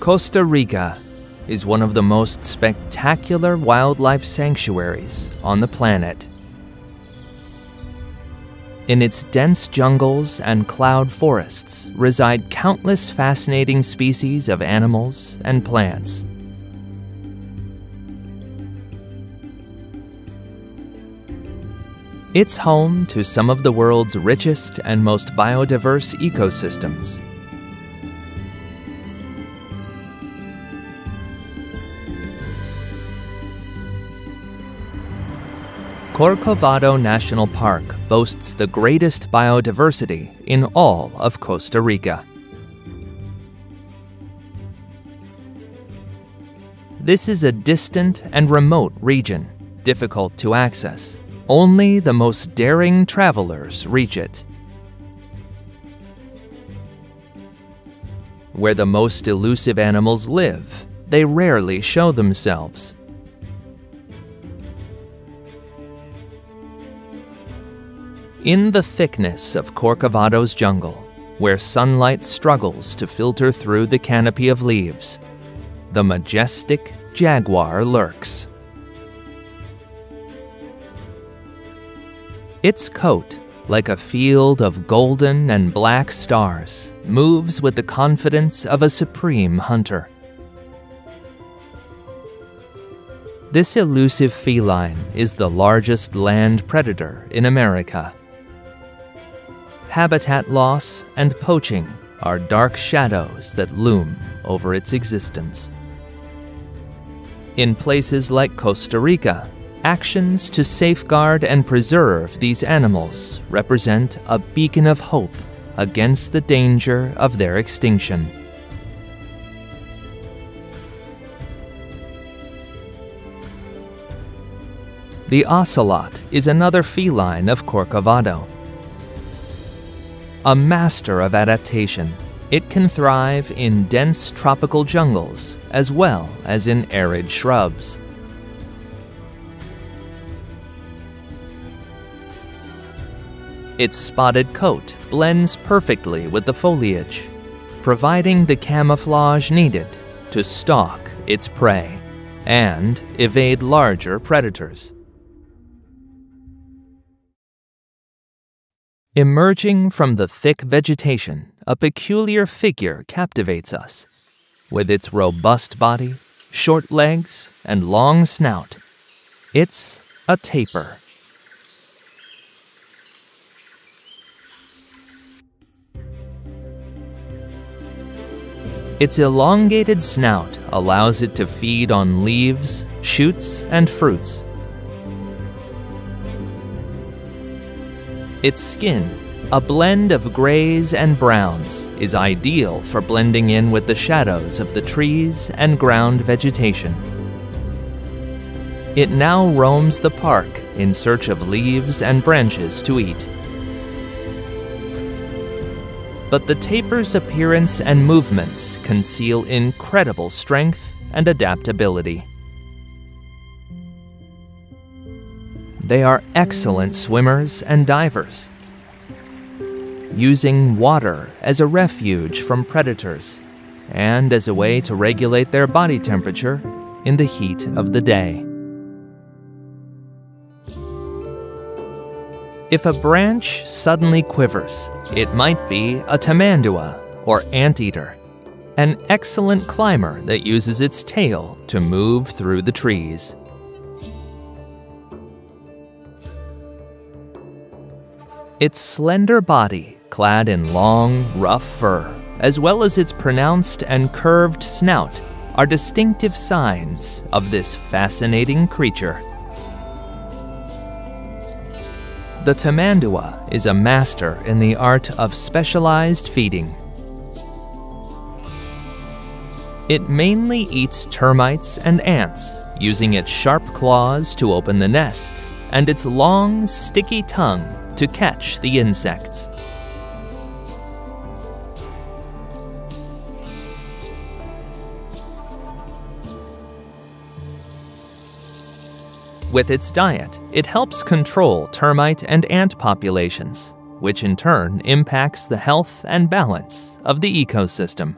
Costa Rica is one of the most spectacular wildlife sanctuaries on the planet. In its dense jungles and cloud forests reside countless fascinating species of animals and plants. It's home to some of the world's richest and most biodiverse ecosystems. Corcovado National Park boasts the greatest biodiversity in all of Costa Rica. This is a distant and remote region, difficult to access. Only the most daring travelers reach it. Where the most elusive animals live, they rarely show themselves. In the thickness of Corcovado's jungle, where sunlight struggles to filter through the canopy of leaves, the majestic jaguar lurks. Its coat, like a field of golden and black stars, moves with the confidence of a supreme hunter. This elusive feline is the largest land predator in America. Habitat loss and poaching are dark shadows that loom over its existence. In places like Costa Rica, actions to safeguard and preserve these animals represent a beacon of hope against the danger of their extinction. The ocelot is another feline of Corcovado. A master of adaptation, it can thrive in dense tropical jungles as well as in arid shrubs. Its spotted coat blends perfectly with the foliage, providing the camouflage needed to stalk its prey and evade larger predators. Emerging from the thick vegetation, a peculiar figure captivates us. With its robust body, short legs, and long snout, it's a tapir. Its elongated snout allows it to feed on leaves, shoots, and fruits. Its skin, a blend of grays and browns, is ideal for blending in with the shadows of the trees and ground vegetation. It now roams the park in search of leaves and branches to eat. But the tapir's appearance and movements conceal incredible strength and adaptability. They are excellent swimmers and divers, using water as a refuge from predators and as a way to regulate their body temperature in the heat of the day. If a branch suddenly quivers, it might be a tamandua or anteater, an excellent climber that uses its tail to move through the trees. Its slender body, clad in long, rough fur, as well as its pronounced and curved snout, are distinctive signs of this fascinating creature. The tamandua is a master in the art of specialized feeding. It mainly eats termites and ants, using its sharp claws to open the nests and its long, sticky tongue to catch the insects. With its diet, it helps control termite and ant populations, which in turn impacts the health and balance of the ecosystem.